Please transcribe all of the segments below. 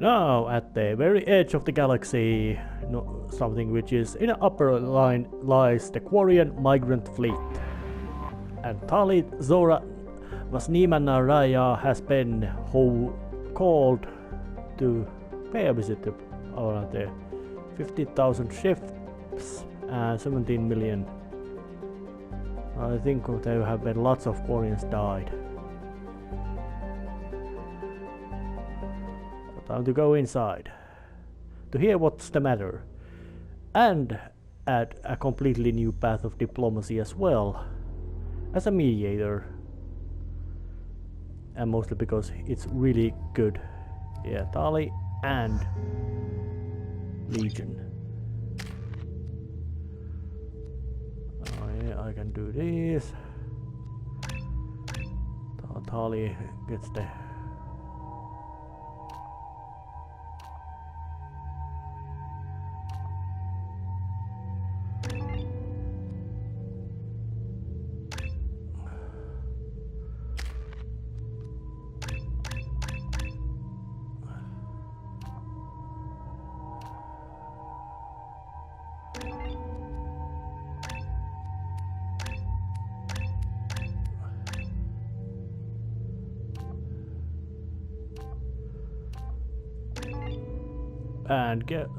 Now, at the very edge of the galaxy, something which is in the upper line, lies the Quarian migrant fleet. And Tali Zorah was Neema and Rayaa has been called to pay a visit to around there. 50,000 ships and 17 million. I think there have been lots of Quarians died. Time to go inside to hear what's the matter and add a completely new path of diplomacy as well as a mediator, and mostly because it's really good. Yeah, Tali and Legion. Oh yeah, I can do this. Tali gets the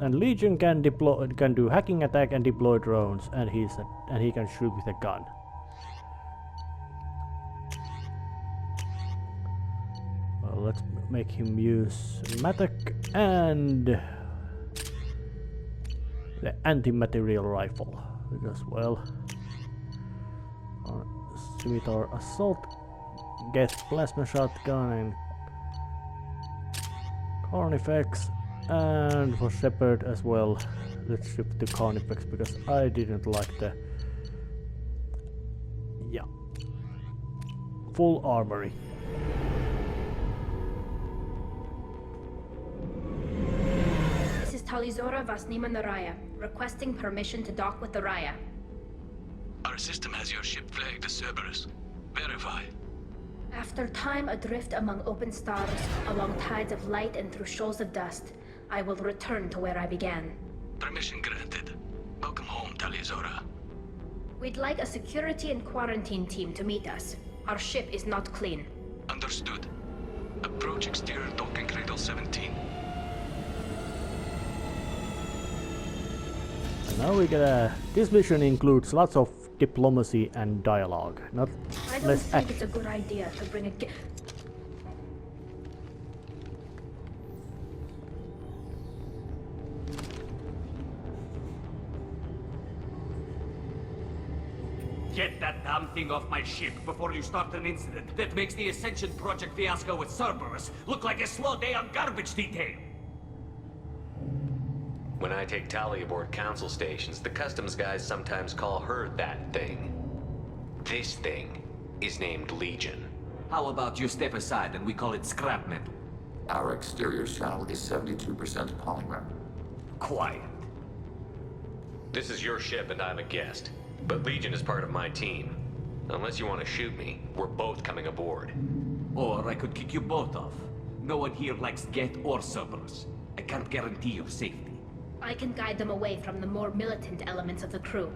and Legion can do hacking attack and deploy drones, and he can shoot with a gun. Well, let's make him use Matek and the anti-material rifle, because well, our scimitar assault gets plasma shotgun and Carnifex. And for Shepard as well, let's shift to Carnifex because I didn't like the full armory. This is Tali Zorah vas Neema and Rayaa, requesting permission to dock with the Rayaa. Our system has your ship flagged as Cerberus. Verify. After time adrift among open stars, along tides of light and through shoals of dust, I will return to where I began. Permission granted. Welcome home, Tali Zorah. We'd like a security and quarantine team to meet us. Our ship is not clean. Understood. Approach exterior docking cradle 17. And now we get this mission includes lots of diplomacy and dialogue, not I don't less think action. it's a good idea to bring a Get that damn thing off my ship before you start an incident that makes the Ascension Project fiasco with Cerberus look like a slow day on garbage detail. When I take Tali aboard council stations, the customs guys sometimes call her that thing. This thing is named Legion. How about you step aside and we call it scrap metal? Our exterior shell is 72% polymer. Quiet. This is your ship and I'm a guest, but Legion is part of my team. Unless you want to shoot me, we're both coming aboard. Or I could kick you both off. No one here likes Geth or Cerberus. I can't guarantee your safety. I can guide them away from the more militant elements of the crew.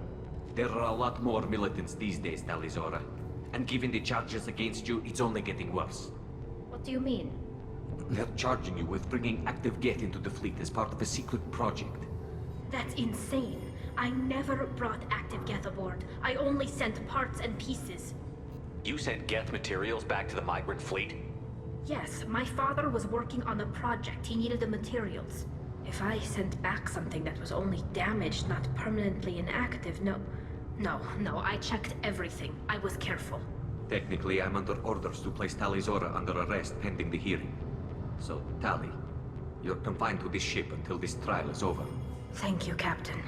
There are a lot more militants these days, Tali Zorah. And given the charges against you, it's only getting worse. What do you mean? They're charging you with bringing active Geth into the fleet as part of a secret project. That's insane. I never brought active Geth aboard. I only sent parts and pieces. You sent Geth materials back to the migrant fleet? Yes, my father was working on a project. He needed the materials. If I sent back something that was only damaged, not permanently inactive, no, I checked everything. I was careful. Technically, I'm under orders to place Tali Zorah under arrest pending the hearing. So, Tali, you're confined to this ship until this trial is over. Thank you, Captain.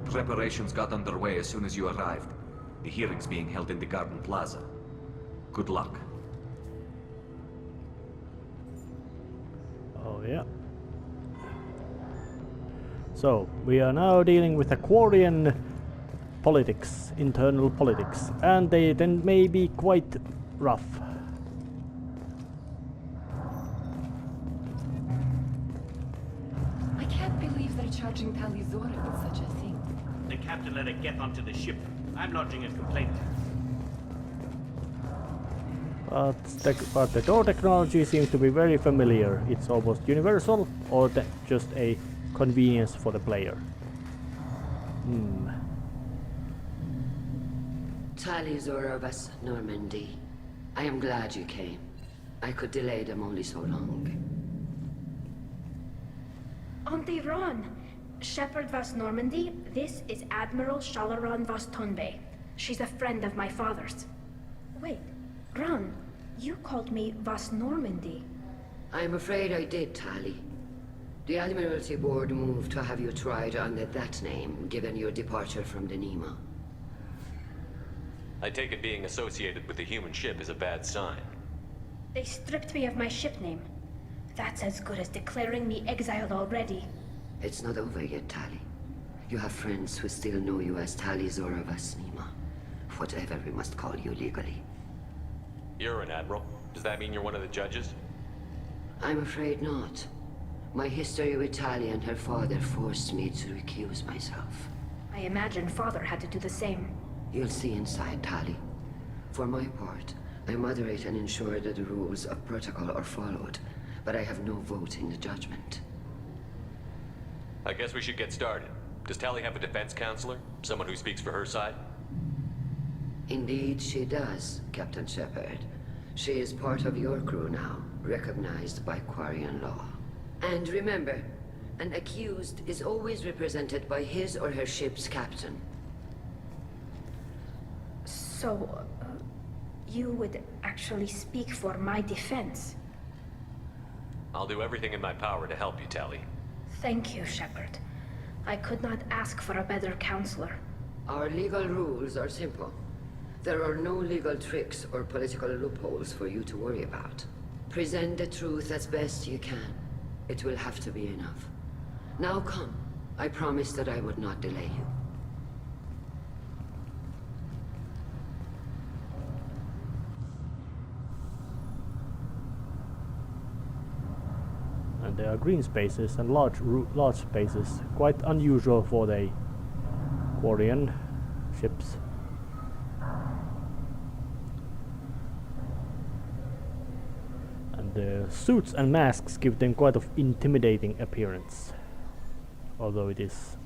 Preparations got underway as soon as you arrived. The hearing's being held in the Garden Plaza. Good luck. Oh yeah. So, we are now dealing with Aquarian politics, internal politics, and they then may be quite rough. can't believe they're charging Tali Zorah with such a thing. The captain let it get onto the ship. I'm lodging a complaint. But the door technology seems to be very familiar. It's almost universal, or just a convenience for the player. Tali Zorah of us, Normandy. I am glad you came. I could delay them only so long. Auntie Ron! Shepherd Vas Normandy, this is Admiral Shalaran Vas Tonbe. She's a friend of my father's. Wait, Ron, you called me Vas Normandy. I'm afraid I did, Tali. The Admiralty Board moved to have you tried under that name, given your departure from the Neema. I take it being associated with the human ship is a bad sign. They stripped me of my ship name. That's as good as declaring me exiled already. It's not over yet, Tali. You have friends who still know you as Tali Zorah Vas Neema. Whatever we must call you legally. You're an admiral. Does that mean you're one of the judges? I'm afraid not. My history with Tali and her father forced me to recuse myself. I imagine father had to do the same. You'll see inside, Tali. For my part, I moderate and ensure that the rules of protocol are followed, but I have no vote in the judgment. I guess we should get started. Does Tali have a defense counselor? Someone who speaks for her side? Indeed, she does, Captain Shepard. She is part of your crew now, recognized by Quarian law. And remember, an accused is always represented by his or her ship's captain. So, you would actually speak for my defense? I'll do everything in my power to help you, Tali. Thank you, Shepard. I could not ask for a better counselor. Our legal rules are simple. There are no legal tricks or political loopholes for you to worry about. Present the truth as best you can. It will have to be enough. Now come. I promised that I would not delay you. And there are green spaces and large spaces, quite unusual for the Quarian ships. And the suits and masks give them quite an intimidating appearance, although it is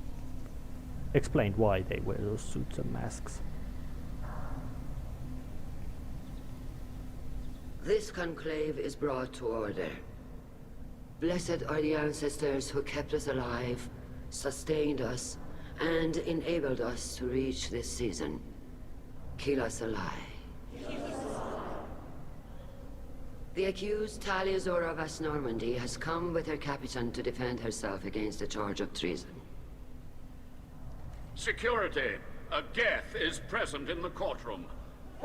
explained why they wear those suits and masks. This conclave is brought to order. Blessed are the ancestors who kept us alive, sustained us, and enabled us to reach this season. Kill us alive. The accused Tali Zorah Vas Normandy has come with her captain to defend herself against the charge of treason. Security, a Geth is present in the courtroom.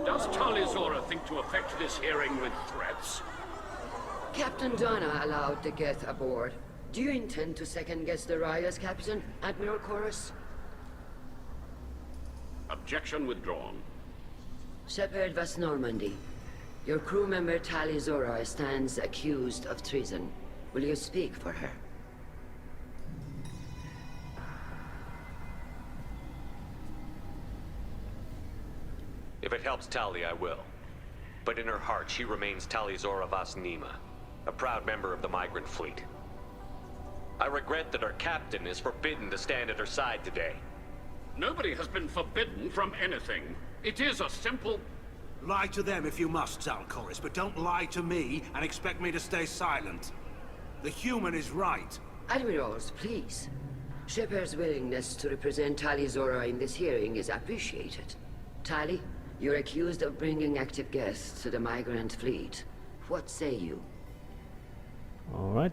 Does Tali Zorah think to effect this hearing with threats? Captain Donna allowed the Geth aboard. Do you intend to second-guess the Raya's captain, Admiral Chorus? Objection withdrawn. Shepard Vas Normandy, your crew member Tali Zorah stands accused of treason. Will you speak for her? If it helps Tali, I will. But in her heart, she remains Tali Zorah Vas Neema, a proud member of the migrant fleet. I regret that our captain is forbidden to stand at her side today. Nobody has been forbidden from anything. It is a simple... Lie to them if you must, Zalcoris, but don't lie to me and expect me to stay silent. The human is right. Admirals, please. Shepard's willingness to represent Tali Zorah in this hearing is appreciated. Tali, you're accused of bringing active guests to the migrant fleet. What say you? Alright.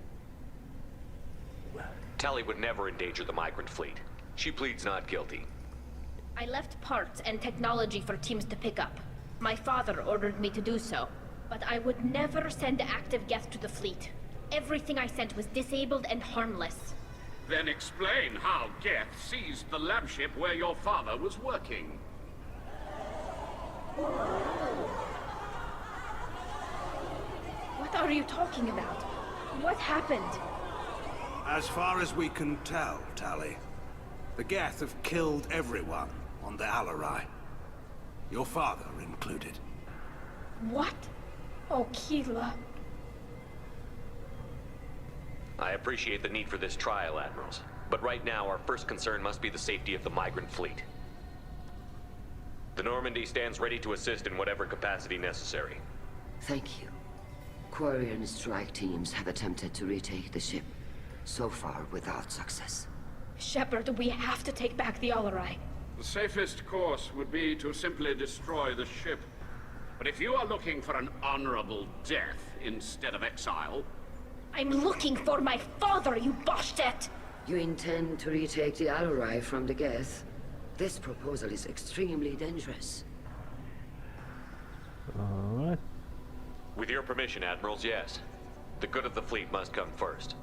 Tali would never endanger the migrant fleet. She pleads not guilty. I left parts and technology for teams to pick up. My father ordered me to do so, but I would never send active guests to the fleet. Everything I sent was disabled and harmless. Then explain how Geth seized the lab ship where your father was working. What are you talking about? What happened? As far as we can tell, Tali, the Geth have killed everyone on the Alarai. Your father included. What? Oh, Keela. I appreciate the need for this trial, Admirals. But right now, our first concern must be the safety of the migrant fleet. The Normandy stands ready to assist in whatever capacity necessary. Thank you. Quarian strike teams have attempted to retake the ship, so far without success. Shepard, we have to take back the Alarai. The safest course would be to simply destroy the ship. But if you are looking for an honorable death instead of exile... I'm looking for my father, you bastet! You intend to retake the Alarai from the Geth? This proposal is extremely dangerous. Alright. With your permission, Admirals, yes. The good of the fleet must come first.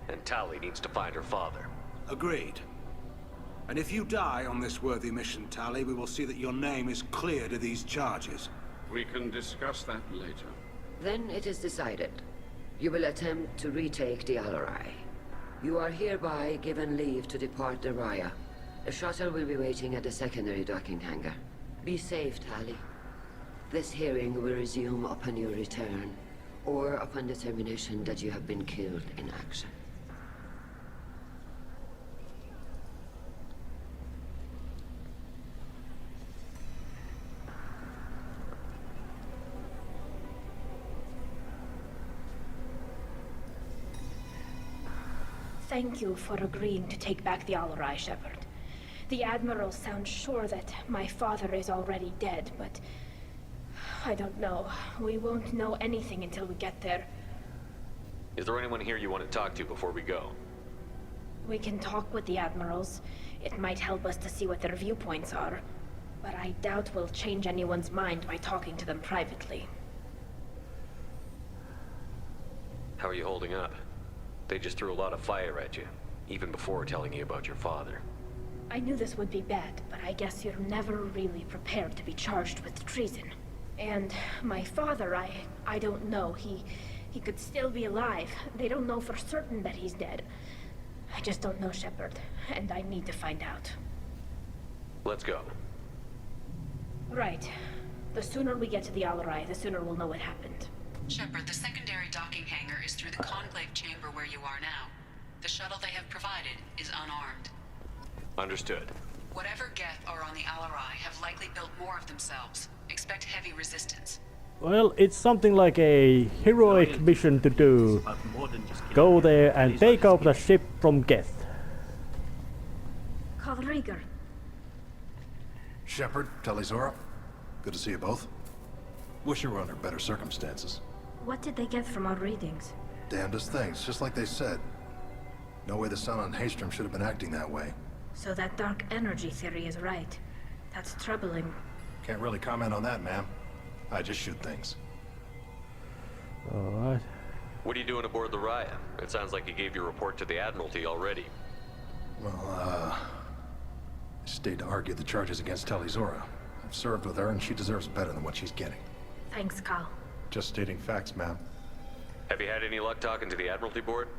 And Tali needs to find her father. Agreed. And if you die on this worthy mission, Tali, we will see that your name is cleared of these charges. We can discuss that later. Then it is decided. You will attempt to retake the Alarai. You are hereby given leave to depart the Rayaa. A shuttle will be waiting at the secondary docking hangar. Be safe, Tali. This hearing will resume upon your return, or upon determination that you have been killed in action. Thank you for agreeing to take back the Alarai, Shepard. The Admirals sound sure that my father is already dead, but... I don't know. We won't know anything until we get there. Is there anyone here you want to talk to before we go? We can talk with the Admirals. It might help us to see what their viewpoints are. But I doubt we'll change anyone's mind by talking to them privately. How are you holding up? They just threw a lot of fire at you, even before telling you about your father. I knew this would be bad, but I guess you're never really prepared to be charged with treason. And my father, I don't know. He could still be alive. They don't know for certain that he's dead. I just don't know, Shepard, and I need to find out. Let's go. Right. The sooner we get to the Alarai, the sooner we'll know what happened. Shepard, the secondary docking hangar is through the conclave chamber where you are now. The shuttle they have provided is unarmed. Understood. Whatever Geth are on the Alarai have likely built more of themselves. Expect heavy resistance. Well, it's something like a heroic mission to do. Go there and take off the ship from Geth. Call Rieger. Shepard, Tali Zorah. Good to see you both. Wish you were under better circumstances. What did they get from our readings? Damnedest things, just like they said. No way the sun on Haystrom should have been acting that way. So that dark energy theory is right. That's troubling. Can't really comment on that, ma'am. I just shoot things. Alright. What are you doing aboard the Rayaa? It sounds like you gave your report to the Admiralty already. Well, I stayed to argue the charges against Tali Zorah. I've served with her and she deserves better than what she's getting. Thanks, Cal. Just stating facts, ma'am. Have you had any luck talking to the Admiralty board?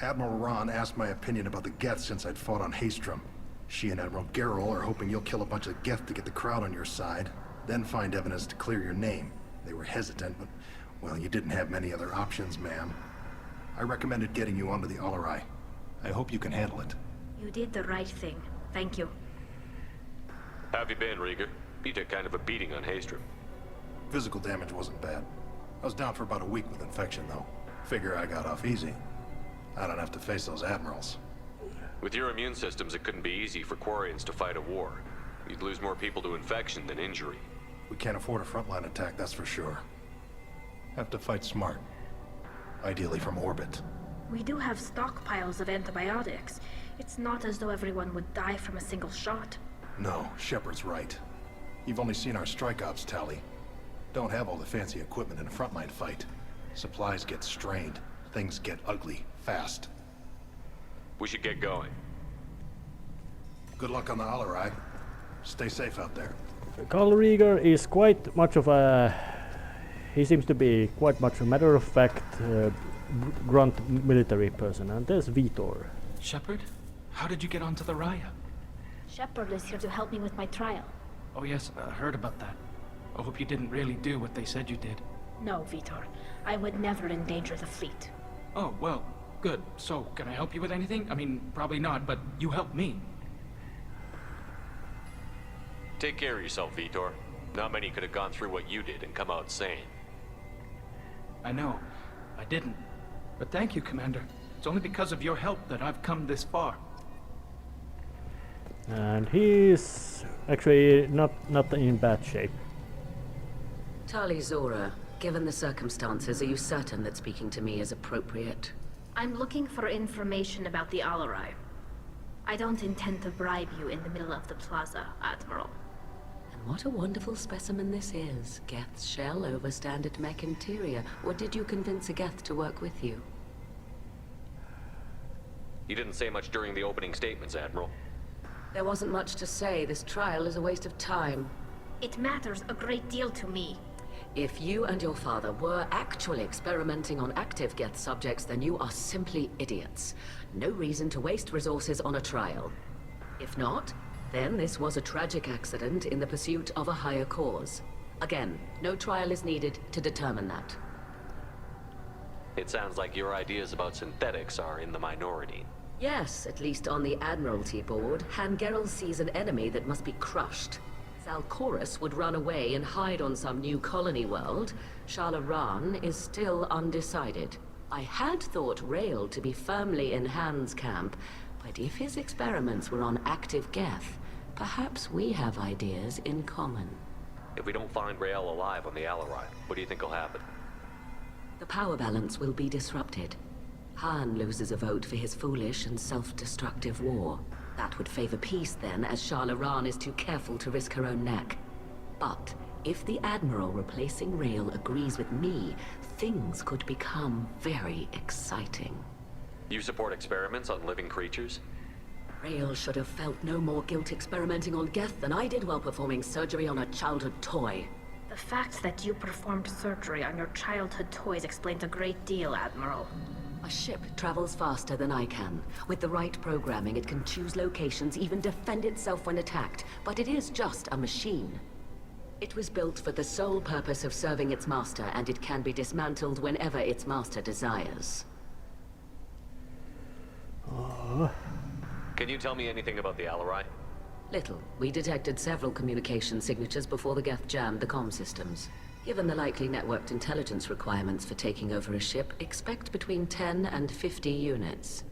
Admiral Ron asked my opinion about the Geth since I'd fought on Haystrom. She and Admiral Gerrel are hoping you'll kill a bunch of Geth to get the crowd on your side, then find evidence to clear your name. They were hesitant, but, well, you didn't have many other options, ma'am. I recommended getting you onto the Alarai. I hope you can handle it. You did the right thing. Thank you. How have you been, Rieger? You took kind of a beating on Haystrom. Physical damage wasn't bad. I was down for about a week with infection, though. Figure I got off easy. I don't have to face those admirals. With your immune systems, it couldn't be easy for Quarians to fight a war. You'd lose more people to infection than injury. We can't afford a frontline attack, that's for sure. Have to fight smart. Ideally from orbit. We do have stockpiles of antibiotics. It's not as though everyone would die from a single shot. No, Shepard's right. You've only seen our strike ops, Tali. Don't have all the fancy equipment in a frontline fight. Supplies get strained. Things get ugly, fast. We should get going. Good luck on the Alarai. Stay safe out there. Carl Rieger is quite much of a... He seems to be quite much a matter of fact grunt military person, and there's Vitor. Shepard? How did you get onto the Rayaa? Shepard is here to help me with my trial. Oh yes, I heard about that. I hope you didn't really do what they said you did. No, Vitor. I would never endanger the fleet. Oh, well, good. So, can I help you with anything? I mean, probably not, but you helped me. Take care of yourself, Vitor. Not many could have gone through what you did and come out sane. I know. I didn't. But thank you, Commander. It's only because of your help that I've come this far. And he's actually not in bad shape. Tali Zorah, given the circumstances, are you certain that speaking to me is appropriate? I'm looking for information about the Alarai. I don't intend to bribe you in the middle of the plaza, Admiral. And what a wonderful specimen this is. Geth's shell over standard mech interior. Or did you convince a Geth to work with you? You didn't say much during the opening statements, Admiral. There wasn't much to say. This trial is a waste of time. It matters a great deal to me. If you and your father were actually experimenting on active Geth subjects, then you are simply idiots. No reason to waste resources on a trial. If not, then this was a tragic accident in the pursuit of a higher cause. Again, no trial is needed to determine that. It sounds like your ideas about synthetics are in the minority. Yes, at least on the Admiralty board, Hangerel sees an enemy that must be crushed. Zalcorus would run away and hide on some new colony world. Shalaran is still undecided. I had thought Rael to be firmly in Han's camp, but if his experiments were on active Geth, perhaps we have ideas in common. If we don't find Rael alive on the Alarai, what do you think will happen? The power balance will be disrupted. Han loses a vote for his foolish and self-destructive war. That would favor peace then, as Shalaran is too careful to risk her own neck. But if the Admiral replacing Rael agrees with me, things could become very exciting. You support experiments on living creatures? Rael should have felt no more guilt experimenting on Geth than I did while performing surgery on a childhood toy. The fact that you performed surgery on your childhood toys explains a great deal, Admiral. A ship travels faster than I can. With the right programming, it can choose locations, even defend itself when attacked. But it is just a machine. It was built for the sole purpose of serving its master, and it can be dismantled whenever its master desires. Can you tell me anything about the Alarai? Little. We detected several communication signatures before the Geth jammed the comm systems. Given the likely networked intelligence requirements for taking over a ship, expect between 10 and 50 units.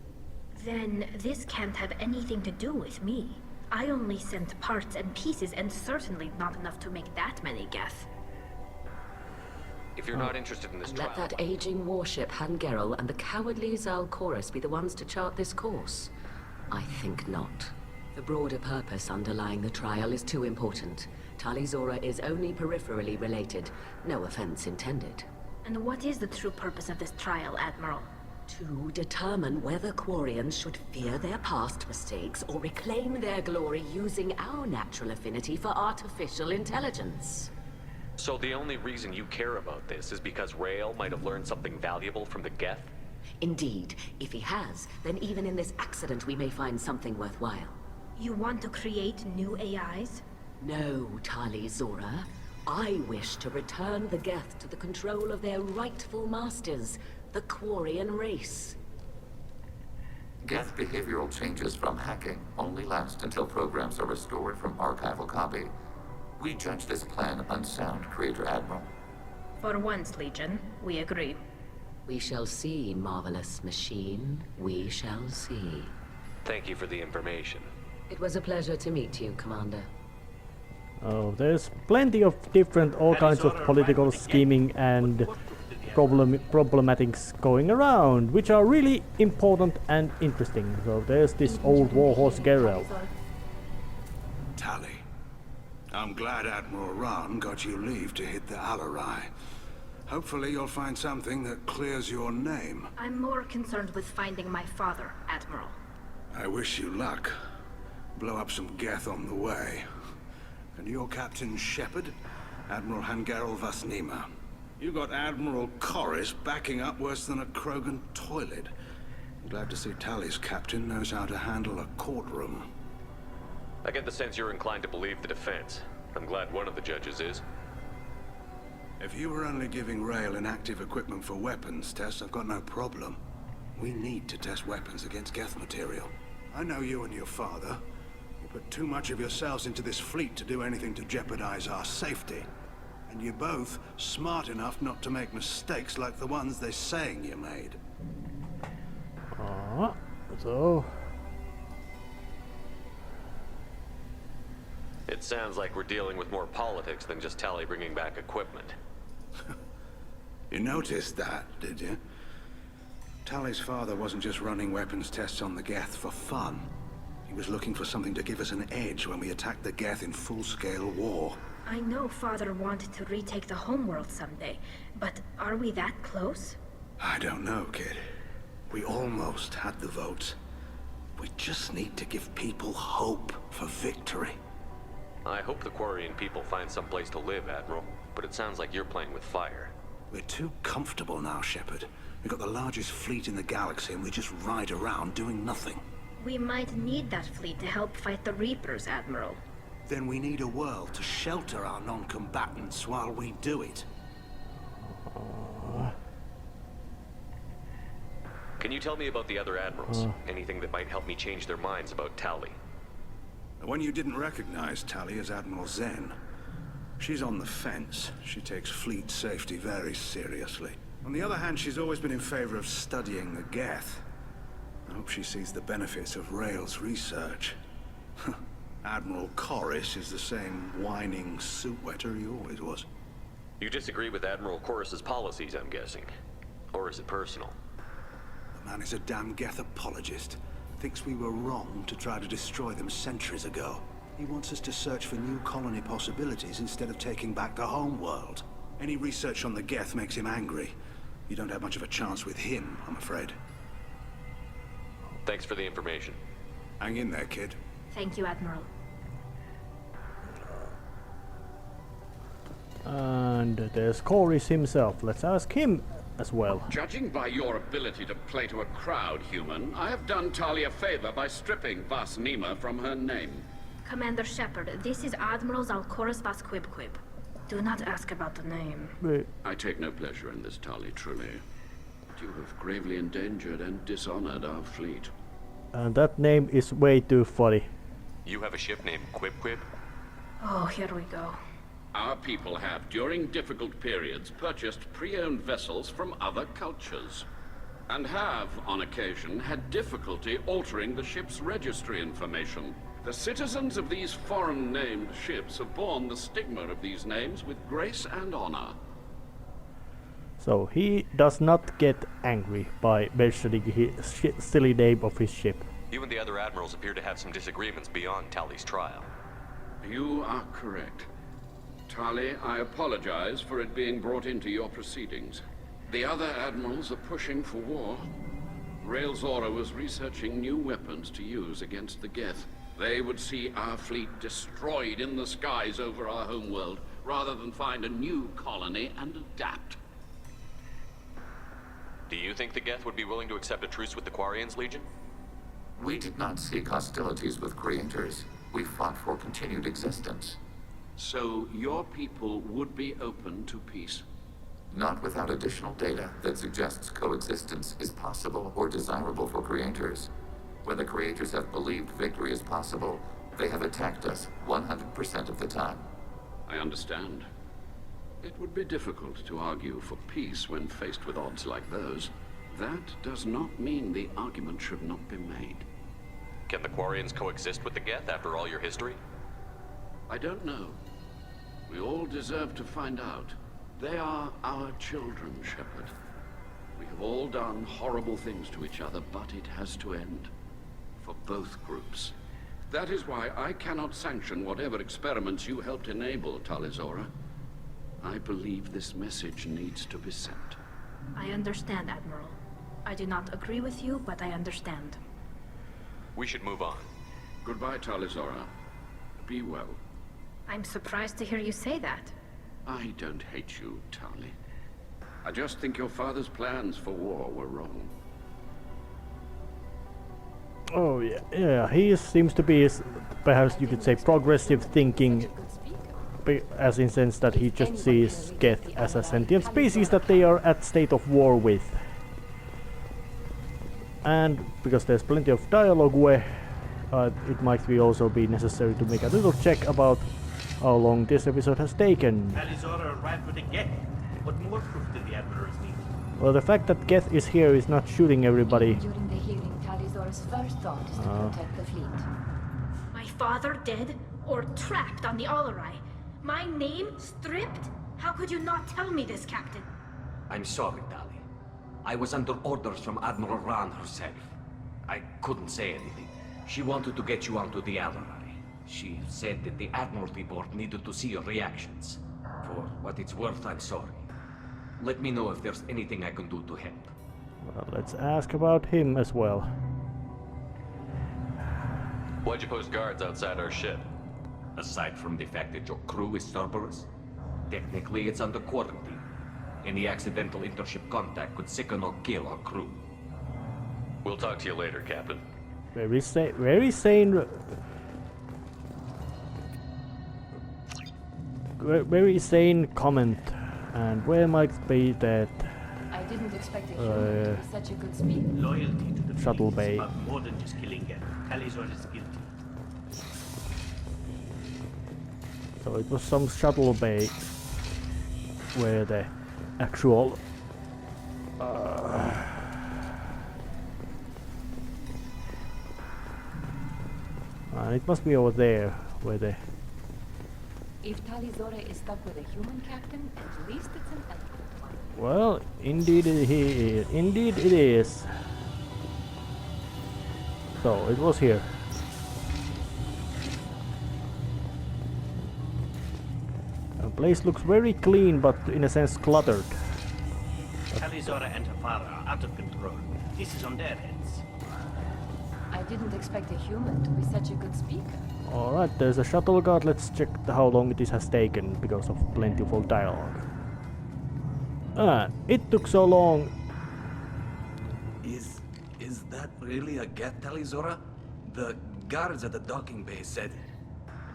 Then this can't have anything to do with me. I only sent parts and pieces, and certainly not enough to make that many Geth. If you're not interested in this trial... Let that aging warship Hangerel and the cowardly Zalcorus be the ones to chart this course? I think not. The broader purpose underlying the trial is too important. Tali Zorah is only peripherally related. No offense intended. And what is the true purpose of this trial, Admiral? To determine whether Quarians should fear their past mistakes or reclaim their glory using our natural affinity for artificial intelligence. So the only reason you care about this is because Rael might have learned something valuable from the Geth? Indeed. If he has, then even in this accident we may find something worthwhile. You want to create new AIs? No, Tali Zorah. I wish to return the Geth to the control of their rightful masters, the Quarian race. Geth behavioral changes from hacking only last until programs are restored from archival copy. We judge this plan unsound, Creator Admiral. For once, Legion, we agree. We shall see, marvelous machine. We shall see. Thank you for the information. It was a pleasure to meet you, Commander. Oh, there's plenty of different, all kinds of political scheming and problematics going around, which are really important and interesting. So there's this old warhorse Geralt. Tali, I'm glad Admiral Ran got you leave to hit the Alarai. Hopefully you'll find something that clears your name. I'm more concerned with finding my father, Admiral. I wish you luck. Blow up some Geth on the way. And your Captain Shepard, Admiral Hangerel vas Neema. You got Admiral Corris backing up worse than a Krogan toilet. I'm glad to see Tali's captain knows how to handle a courtroom. I get the sense you're inclined to believe the defense. I'm glad one of the judges is. If you were only giving Rail inactive equipment for weapons tests, I've got no problem. We need to test weapons against Geth material. I know you and your father. You put too much of yourselves into this fleet to do anything to jeopardize our safety. And you're both smart enough not to make mistakes like the ones they're saying you made. So... It sounds like we're dealing with more politics than just Tali bringing back equipment. You noticed that, did you? Tali's father wasn't just running weapons tests on the Geth for fun. He was looking for something to give us an edge when we attacked the Geth in full-scale war. I know Father wanted to retake the homeworld someday, but are we that close? I don't know, kid. We almost had the votes. We just need to give people hope for victory. I hope the Quarian people find some place to live, Admiral, but it sounds like you're playing with fire. We're too comfortable now, Shepard. We've got the largest fleet in the galaxy and we just ride around doing nothing. We might need that fleet to help fight the Reapers, Admiral. Then we need a world to shelter our non-combatants while we do it. Can you tell me about the other admirals? Anything that might help me change their minds about Tali? The one you didn't recognize, Tali, is Admiral Zen. She's on the fence. She takes fleet safety very seriously. On the other hand, she's always been in favor of studying the Geth. I hope she sees the benefits of Rail's research. Admiral Corris is the same whining suit-wetter he always was. You disagree with Admiral Corris's policies, I'm guessing. Or is it personal? The man is a damn Geth apologist. Thinks we were wrong to try to destroy them centuries ago. He wants us to search for new colony possibilities instead of taking back the home world. Any research on the Geth makes him angry. You don't have much of a chance with him, I'm afraid. Thanks for the information. Hang in there, kid. Thank you, Admiral. And there's Corris himself. Let's ask him as well. Judging by your ability to play to a crowd, human, I have done Tali a favor by stripping Vas Neema from her name. Commander Shepard, this is Admiral Zalkoris Vas Quibquib. Do not ask about the name. I take no pleasure in this, Tali, truly. But you have gravely endangered and dishonored our fleet. And that name is way too funny. You have a ship named Quib? Oh, here we go. Our people have, during difficult periods, purchased pre-owned vessels from other cultures. And have, on occasion, had difficulty altering the ship's registry information. The citizens of these foreign-named ships have borne the stigma of these names with grace and honor. So he does not get angry by mentioning his silly name of his ship. You and the other admirals appear to have some disagreements beyond Tali's trial. You are correct. Tali, I apologize for it being brought into your proceedings. The other admirals are pushing for war. Rayaa Zorah was researching new weapons to use against the Geth. They would see our fleet destroyed in the skies over our homeworld, rather than find a new colony and adapt. Do you think the Geth would be willing to accept a truce with the Quarians, Legion? We did not seek hostilities with creators. We fought for continued existence. So your people would be open to peace? Not without additional data that suggests coexistence is possible or desirable for creators. When the creators have believed victory is possible, they have attacked us 100% of the time. I understand. It would be difficult to argue for peace when faced with odds like those. That does not mean the argument should not be made. Can the Quarians coexist with the Geth after all your history? I don't know. We all deserve to find out. They are our children, Shepard. We have all done horrible things to each other, but it has to end. For both groups. That is why I cannot sanction whatever experiments you helped enable, Tali Zorah. I believe this message needs to be sent. I understand, Admiral. I do not agree with you, but I understand. We should move on. Goodbye, Tali Zorah. Be well. I'm surprised to hear you say that. I don't hate you, Tali. I just think your father's plans for war were wrong. Oh yeah, he seems to be, perhaps you could say, progressive thinking, as in sense that he just sees Geth as a sentient species that they are at state of war with. And because there's plenty of dialogue where it might also be necessary to make a little check about how long this episode has taken. Tali Zorah arrived with a Geth. What more proof did the Admirals need? Well, the fact that Geth is here is not shooting everybody. During the hearing, Tali Zorah's first thought is to protect the fleet. My father dead or trapped on the Alarai? My name stripped? How could you not tell me this, Captain? I'm sorry, Tali. I was under orders from Admiral Ran herself. I couldn't say anything. She wanted to get you onto the Alarai. She said that the Admiralty Board needed to see your reactions. For what it's worth, I'm sorry. Let me know if there's anything I can do to help. Well, let's ask about him as well. Why'd you post guards outside our ship? Aside from the fact that your crew is Cerberus, technically it's under quarantine. Any accidental intership contact could sicken or kill our crew. We'll talk to you later, Captain. Very sane. Very sane comment. And where might be that? I didn't expect a human to be such a good speaker. Loyalty to the Shuttle fleet bay. is about more than just killing Geth. Tali Zorah is guilty. So it was some shuttle bay where the actual it must be over there where the If Tali Zorah is stuck with a human captain, at least it's an eloquent one. well, indeed it is. So it was here. The place looks very clean, but in a sense cluttered. Tali Zorah and her father are out of control. This is on their heads. I didn't expect a human to be such a good speaker. Alright, there's a shuttle guard. Let's check how long this has taken because of plentiful dialogue. It took so long. Is that really a Geth, Tali Zorah? The guards at the docking bay said.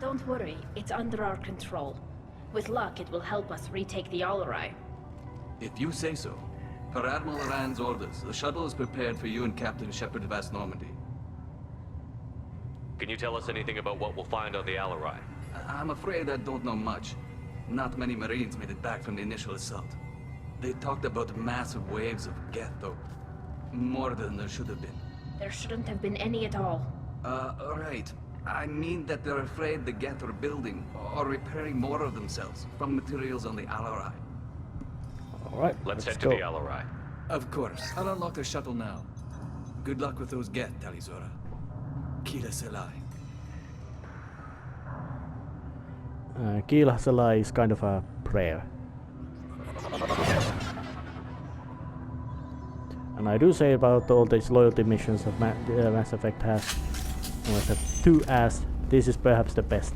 Don't worry, it's under our control. With luck, it will help us retake the Alarai. If you say so. Per Admiral Rand's orders, the shuttle is prepared for you and Captain Shepard of Vast Normandy. Can you tell us anything about what we'll find on the Alarai? I'm afraid I don't know much. Not many Marines made it back from the initial assault. They talked about massive waves of Geth, though. More than there should have been. There shouldn't have been any at all. Right. I mean that they're afraid the Geth are building or repairing more of themselves from materials on the Alarai. Alright, let's head go. to the Alarai. Of course. I'll unlock the shuttle now. Good luck with those Geth, Tali Zorah. Kila Selai. Kila Selai is kind of a prayer. And I do say about all these loyalty missions that Mass Effect has, Mass Effect 2 as, this is perhaps the best.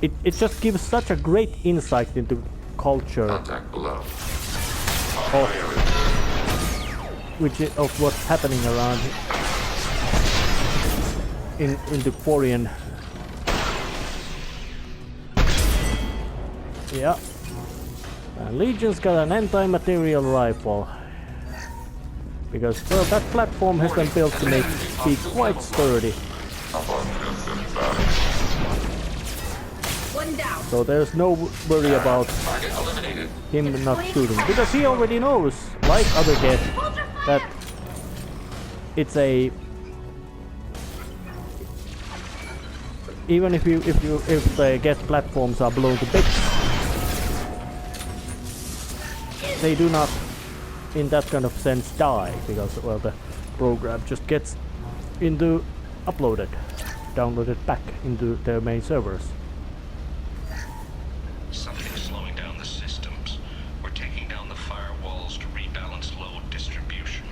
It just gives such a great insight into culture Contact below. of what's happening around in the Quarian. Yeah. And Legion's got an anti-material rifle. Because, well, that platform has been built to be quite sturdy. One down. So there's no worry about him not shooting. Because he already knows, like other Geth, that it's a... Even if the Geth platforms are blown to bits, they do not, in that kind of sense, die, because, well, the program just gets downloaded back into their main servers. Something's slowing down the systems. We're taking down the firewalls to rebalance load distribution.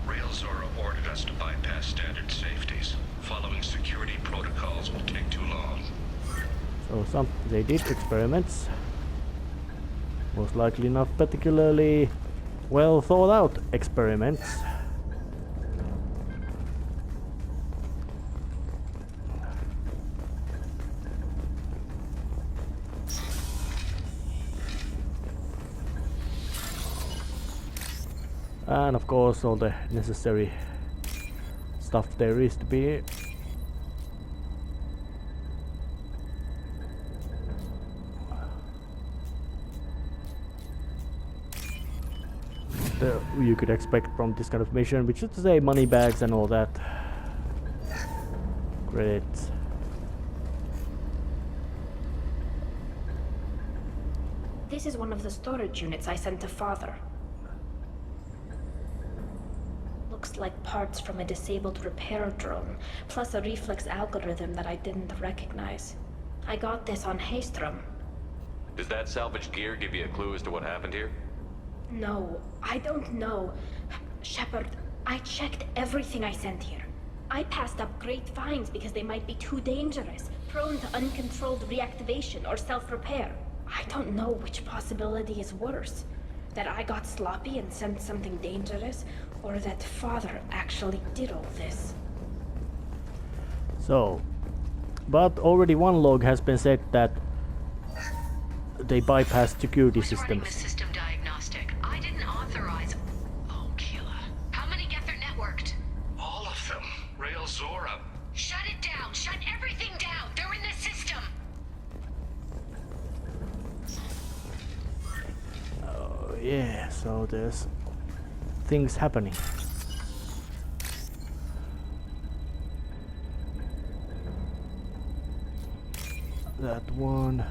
Rayaa Zorah ordered us to bypass standard safeties. Following security protocols will take too long. So they did experiments. Most likely not particularly well thought out experiments. And of course all the necessary stuff there is to be. You could expect from this kind of mission, which is to say money bags and all that. Great. This is one of the storage units I sent to Father. Looks like parts from a disabled repair drone, plus a reflex algorithm that I didn't recognize. I got this on Haystrom. Does that salvaged gear give you a clue as to what happened here? No, I don't know. Shepard, I checked everything I sent here. I passed up great finds because they might be too dangerous, prone to uncontrolled reactivation or self-repair. I don't know which possibility is worse. That I got sloppy and sent something dangerous, or that Father actually did all this. So, but already one log has been said that they bypassed security systems. System diagnostic. I didn't authorize. Oh, killer. How many get their networked? All of them. Rayaa Zorah. Shut it down. Shut everything down. They're in the system. Oh yeah, so there's things happening. That one.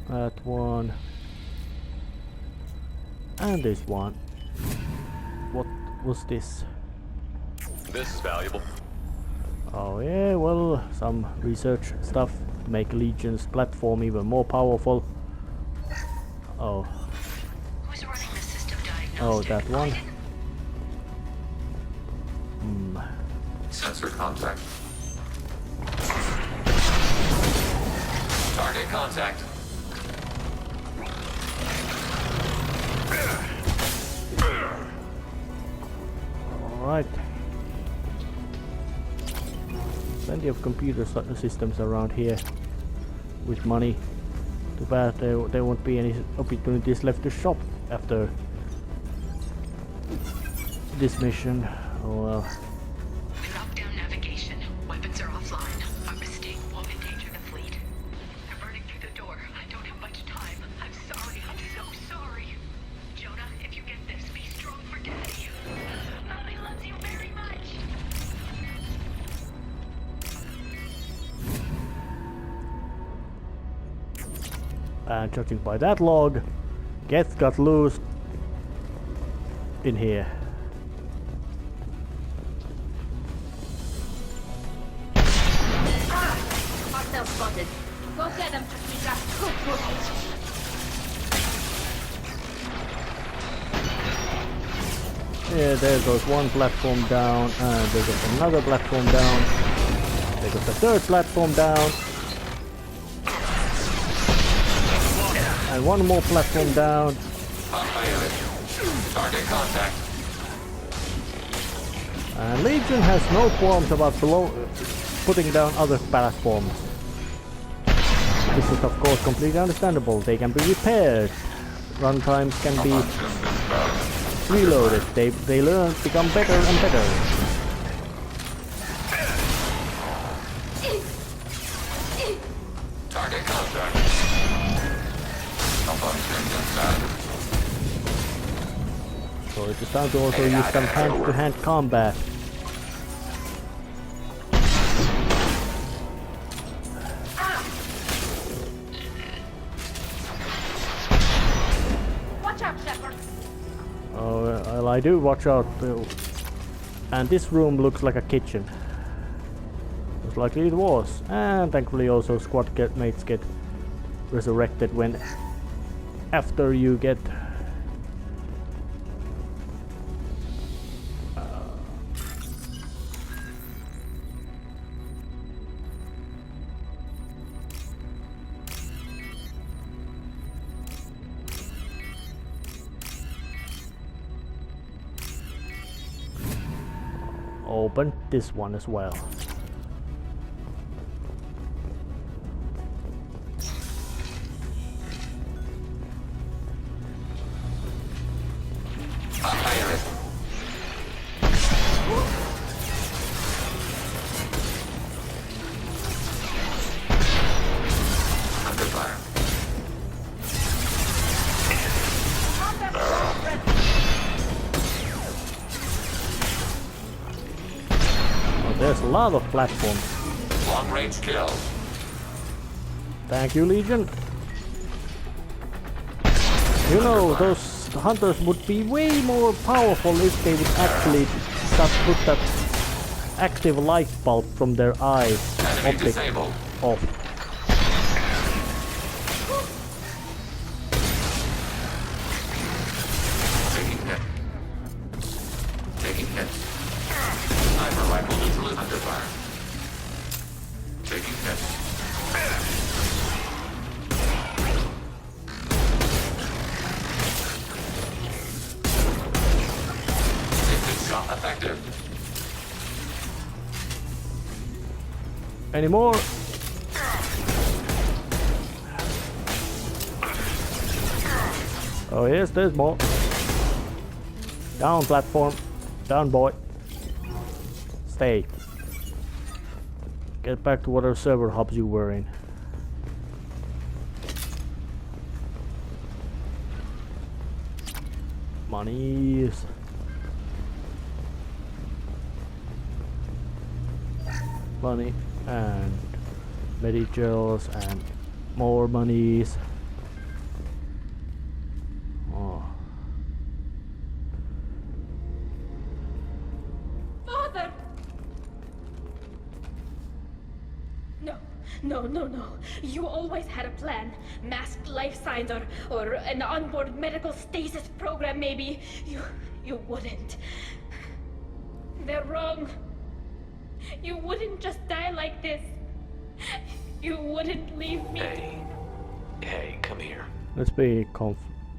That one. And this one. What was this? This is valuable. Oh yeah, well, some research stuff to make Legion's platform even more powerful. Oh. Who's running the system diagnostic? Oh, that one. Sensor contact. Target contact. Alright. Plenty of computer systems around here with money. Too bad there won't be any opportunities left to shop after this mission. Oh well. Drop down navigation. Weapons are offline. Our mistake won't endanger the fleet. They're burning through the door. I don't have much time. I'm sorry. I'm so sorry. Jonah, if you get this, be strong for Daddy. Mommy loves you very much. And judging by that log, Geth got loose in here. Hostile spotted. Go get them, Patricia. Yeah, there goes one platform down, and there goes another platform down. There goes the third platform down. And one more platform down. Target contact. And Legion has no qualms about putting down other platforms. This is of course completely understandable. They can be repaired. Runtimes can be reloaded. They learn to become better and better. Target contact. So it is time to also use some hand-to-hand combat. Watch out, Shepard. Oh, well, I do watch out. And this room looks like a kitchen. Most likely it was. And thankfully also squad mates get resurrected when after you get open this one as well. There's a lot of platforms. Long range kill. Thank you, Legion. You know, those hunters would be way more powerful if they would actually just put that active light bulb from their eye optic off. Taking hits. Sniper rifle neutral is under fire. Taking hits. Instant shot effective. Any more? Oh yes, there's more. Down platform. Down boy. Stay. Get back to whatever server hubs you were in. Monies. Money and medicals and more monies. Oh. Father! No. You always had a plan. Masked life signs or an onboard medical stasis program maybe. You wouldn't. They're wrong. You wouldn't just die like this. You wouldn't leave me. Hey, come here. Let's be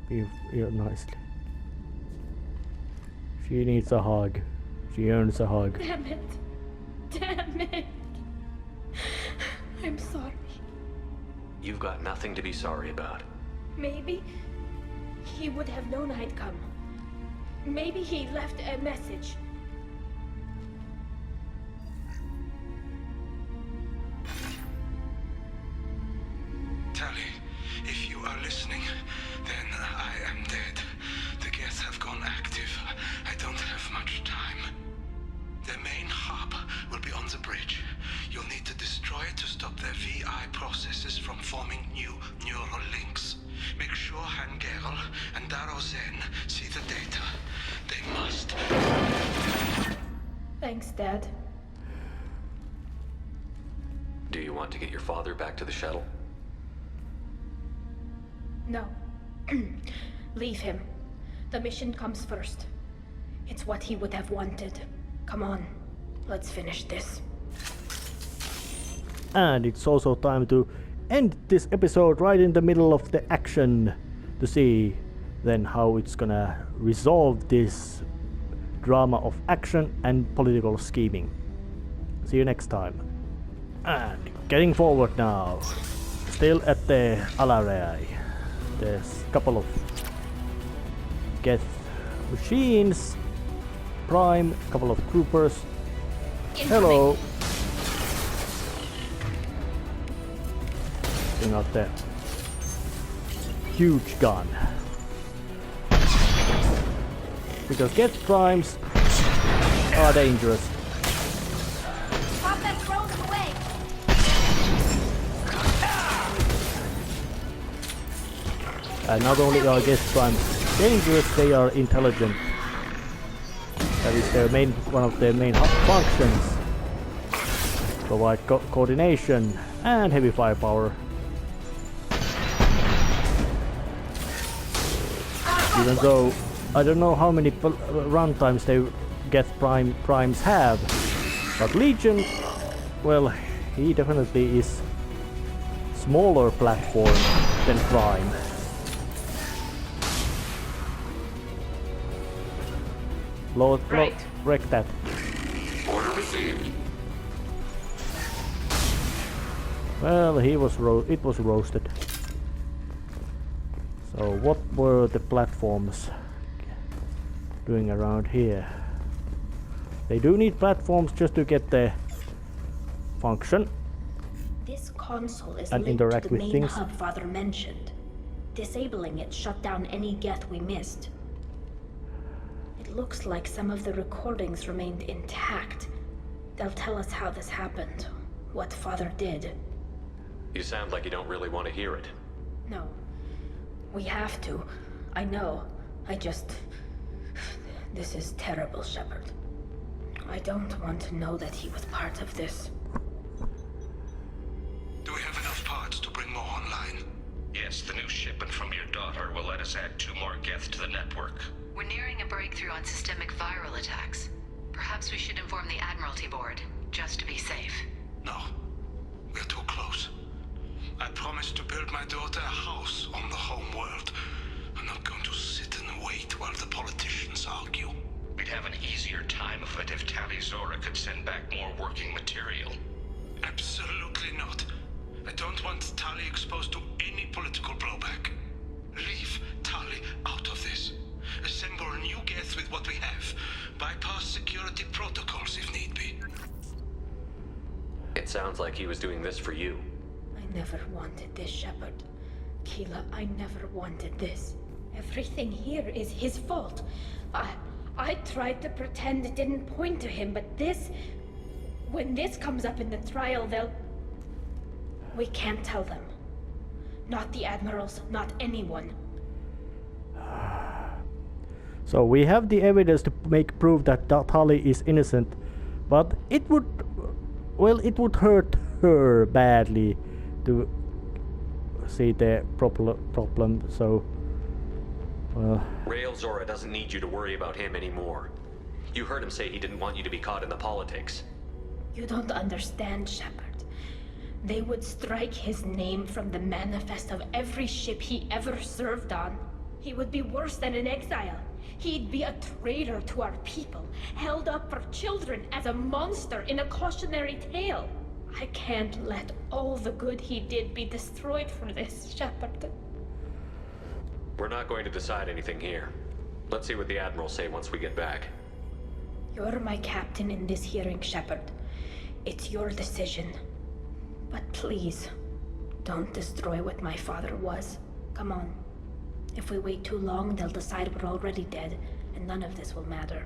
here nicely. She needs a hug. She earns a hug. Damn it. I'm sorry. You've got nothing to be sorry about. Maybe he would have known I'd come. Maybe he left a message. Tali, if you are listening, then I am dead. The Geth have gone active. I don't have much time. The main hub will be on the bridge. You'll need to destroy it to stop their VI processes from forming new neural links. Make sure Hangerel and Darozen see the data. They must. Thanks, Dad. Do you want to get your father back to the shuttle? No. Leave him. The mission comes first. It's what he would have wanted. Come on, let's finish this. And it's also time to end this episode right in the middle of the action to see then how it's gonna resolve this drama of action and political scheming. See you next time. And getting forward now. Still at the Rayaa. There's a couple of Geth machines. Prime, a couple of troopers. Hello. Bring out the huge gun. Because Geth primes are dangerous. Pop that drone away! And not only are Geth primes dangerous, they are intelligent. That is their one of their main functions. Provide coordination and heavy firepower. Even though I don't know how many run times they Geth primes have, but Legion, well, he definitely is smaller platform than Prime. Wreck that. Proceed. Well, it was roasted. So what were the platforms doing around here? They do need platforms just to get the function This console is and linked interact to the with main things. hub Father mentioned. Disabling it shut down any Geth we missed. It looks like some of the recordings remained intact. They'll tell us how this happened, what Father did. You sound like you don't really want to hear it. No. We have to. I know. This is terrible, Shepard. I don't want to know that he was part of this. Do we have enough parts to bring more online? Yes, the new shipment from your daughter will let us add 2 more Geth to the network. We're nearing a breakthrough on systemic viral attacks. Perhaps we should inform the Admiralty Board, just to be safe. No. We're too close. I promised to build my daughter a house on the home world. I'm not going to sit and wait while the politicians argue. We'd have an easier time of it if Tali Zorah could send back more working material. Absolutely not. I don't want Tali exposed to any political blowback. Leave Tali out of this. Assemble new Geth with what we have. Bypass security protocols if need be. It sounds like he was doing this for you. I never wanted this, Shepard. Keela, I never wanted this. Everything here is his fault. I tried to pretend it didn't point to him, but this... When this comes up in the trial, they'll... We can't tell them. Not the admirals, not anyone. So we have the evidence to make proof that Tali is innocent, but it would... Well, it would hurt her badly to see the problem, so... Rayaa Zorah doesn't need you to worry about him anymore. You heard him say he didn't want you to be caught in the politics. You don't understand, Shepard. They would strike his name from the manifest of every ship he ever served on. He would be worse than an exile. He'd be a traitor to our people, held up for children as a monster in a cautionary tale. I can't let all the good he did be destroyed for this, Shepard. We're not going to decide anything here. Let's see what the Admirals say once we get back. You're my captain in this hearing, Shepard. It's your decision. But please, don't destroy what my father was. Come on. If we wait too long, they'll decide we're already dead, and none of this will matter.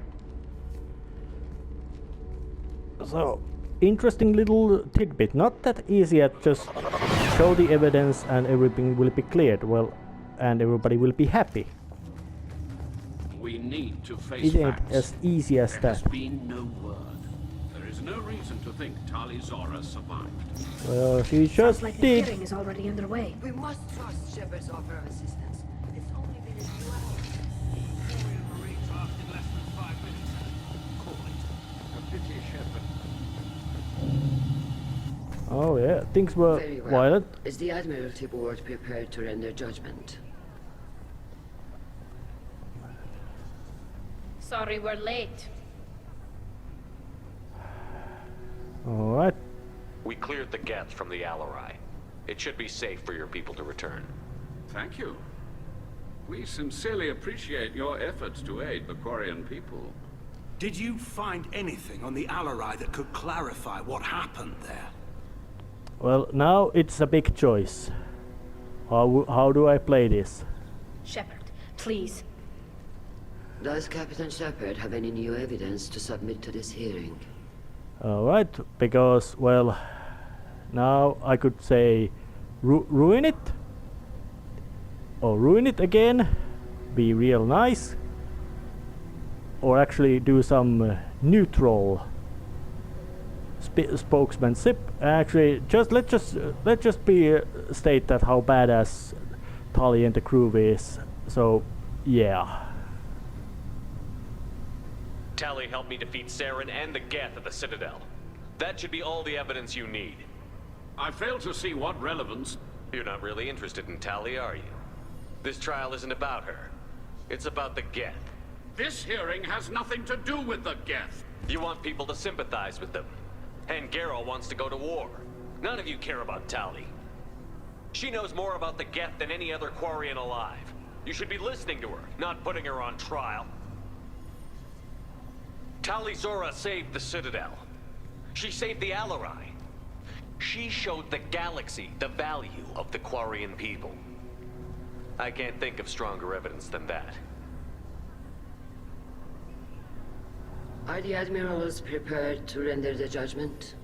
So, interesting little tidbit. Not that easy at just show the evidence and everything will be cleared. Well, and everybody will be happy. We need to face It ain't facts. as easy as There has that. been no word. There is no reason to think Tali Zorah survived. Well, she just Sounds like the did. hearing is already underway. We must trust Shepard's offer of assistance. It's only been a few hours. Oh yeah, things were Very well. violent. Is the Admiralty Board prepared to render judgment? Sorry we're late. Alright. We cleared the Geth from the Alarai. It should be safe for your people to return. Thank you. We sincerely appreciate your efforts to aid the Quarian people. Did you find anything on the Alarai that could clarify what happened there? Well, now it's a big choice. How do I play this? Shepard, please. Does Captain Shepard have any new evidence to submit to this hearing? Alright, because, well, now I could say ruin it, or ruin it again, be real nice, or actually do some neutral spokesmanship. Actually, let's just state that how badass Tali and the crew is. So, yeah. Tali helped me defeat Saren and the Geth at the Citadel. That should be all the evidence you need. I fail to see what relevance... You're not really interested in Tali, are you? This trial isn't about her. It's about the Geth. This hearing has nothing to do with the Geth. You want people to sympathize with them. And Geralt wants to go to war. None of you care about Tali. She knows more about the Geth than any other Quarian alive. You should be listening to her, not putting her on trial. Tali Zorah saved the Citadel. She saved the Alarai. She showed the galaxy the value of the Quarian people. I can't think of stronger evidence than that. Are the admirals prepared to render the judgment?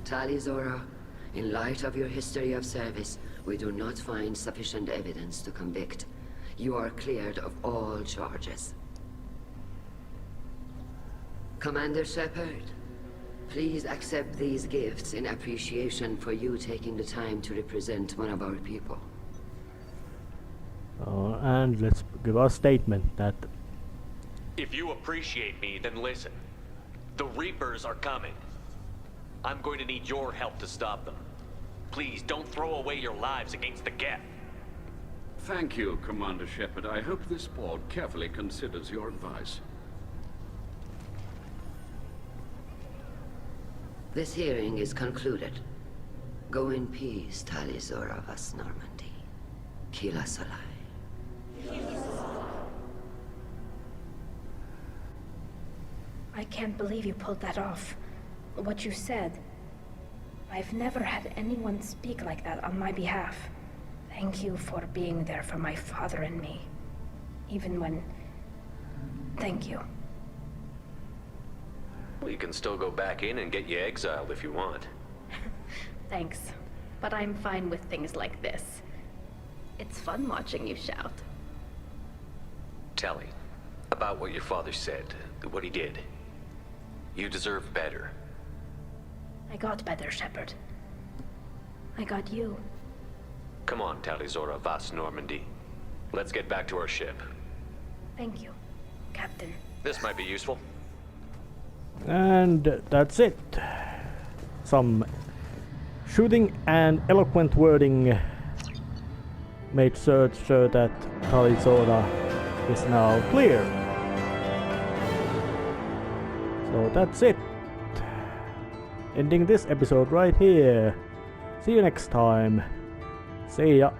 Tali Zorah, in light of your history of service, we do not find sufficient evidence to convict. You are cleared of all charges. Commander Shepard, please accept these gifts in appreciation for you taking the time to represent one of our people. And let's give our statement that... If you appreciate me, then listen. The Reapers are coming. I'm going to need your help to stop them. Please, don't throw away your lives against the Geth. Thank you, Commander Shepard. I hope this board carefully considers your advice. This hearing is concluded. Go in peace, Tali Zorah vas Normandy. Kila Solai. I can't believe you pulled that off. What you said. I've never had anyone speak like that on my behalf. Thank you for being there for my father and me. Even when... Thank you. We can still go back in and get you exiled if you want. Thanks. But I'm fine with things like this. It's fun watching you shout. Tali, about what your father said, what he did. You deserve better. I got better, Shepard. I got you. Come on, Tali Zorah vas Normandy. Let's get back to our ship. Thank you, Captain. This might be useful. And that's it. Some shooting and eloquent wording made sure that Tali Zorah is now clear. So that's it. Ending this episode right here. See you next time. See ya.